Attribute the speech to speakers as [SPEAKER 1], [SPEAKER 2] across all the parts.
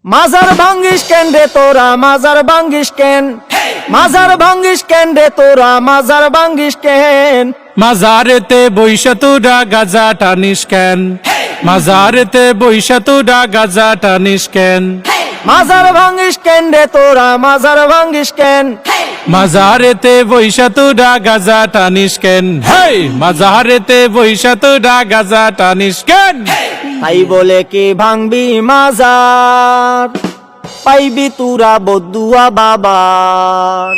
[SPEAKER 1] মাজার ভাঙ্গিস কেন রে তোরা মাজার ভাঙ্গিস কেন মাজার ভাঙ্গিস কেন রে তোরা মাজার ভাঙ্গিস কেন
[SPEAKER 2] মাজারেতে বইসা তোরা গাজা টানিস কেন মাজারেতে বইসা তোরা গাজা টানিস কেন
[SPEAKER 1] মাজার ভাঙ্গিস কেন রে তোরা মাজার ভাঙ্গিস কেন
[SPEAKER 2] মাজারেতে বইসা তোরা গাজা টানিস কেন হেই মাজারেতে বইসা তোরা গাজা টানিস কেন
[SPEAKER 1] তাই বলে কি ভাঙবি মাজার পাইবি তুরা বদুয়া বাবার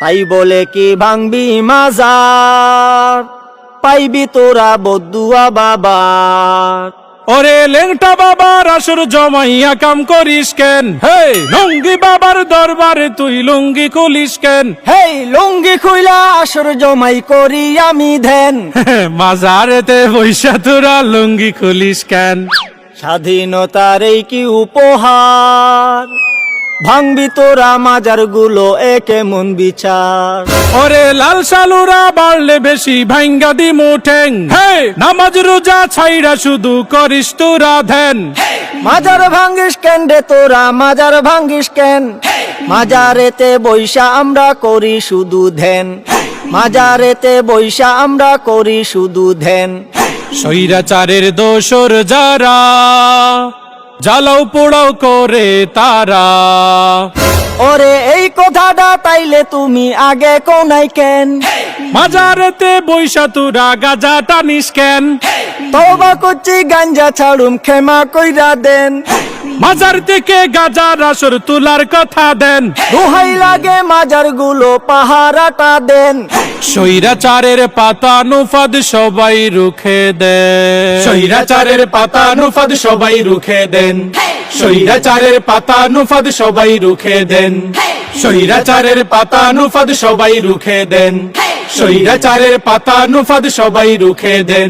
[SPEAKER 1] তাই বলে কি ভাঙবি মাজার পাইবি তোরা বদুয়া বাবার
[SPEAKER 2] ওরে লেংটা বাবার আসর জমাইয়া কাম করিস কেন হেই লুঙ্গি বাবার দরবারে তুই লুঙ্গি খুলিস কেন
[SPEAKER 1] হেই লুঙ্গি খুইলা আসর জমাই করি আমি ধ্যান
[SPEAKER 2] মাজারেতে বইসা তোরা লুঙ্গি খুলিস কেন
[SPEAKER 1] স্বাধীনতার এই কি উপহার ভাঙবি তোরা মাজার গুলো একে মন বিচার
[SPEAKER 2] ওরে লাল সালুরা বাড়লে বেশি ভাঙ্গা দি মুঠেং হে নামাজ রোজা ছাইরা শুধু করিস তোরা ধ্যান
[SPEAKER 1] মাজার ভাঙ্গিস কেন রে তোরা মাজার ভাঙ্গিস কেন মাজারেতে বৈশা আমরা করি শুধু ধ্যান মাজারেতে বৈশা আমরা করি শুধু ধ্যান
[SPEAKER 2] স্বৈরাচারের দোসর যারা জ্বালাও পোড়াও করে তারা
[SPEAKER 1] ওরে এই কথাটা তাইলে তুমি আগে কোনাই কেন
[SPEAKER 2] মাজারেতে বইসা তোরা গাজা টানিস কেন
[SPEAKER 1] তওবা করছি গাঞ্জা ছাড়ুম ক্ষমা কইরা দেন
[SPEAKER 2] মাজার থেকে গাজার আসর তোলার কথা দেন
[SPEAKER 1] দোহাই লাগে মাজার গুলো পাহারাটা দেন
[SPEAKER 2] স্বৈরাচারের পাতা নুফাদ সবাই রুখে দেন স্বৈরাচারের পাতা নুফাদ সবাই রুখে দেন স্বৈরাচারের পাতা নুফাদ সবাই রুখে দেন স্বৈরাচারের পাতা নুফাদ সবাই রুখে দেন স্বৈরাচারের পাতা নুফাদ সবাই রুখে দেন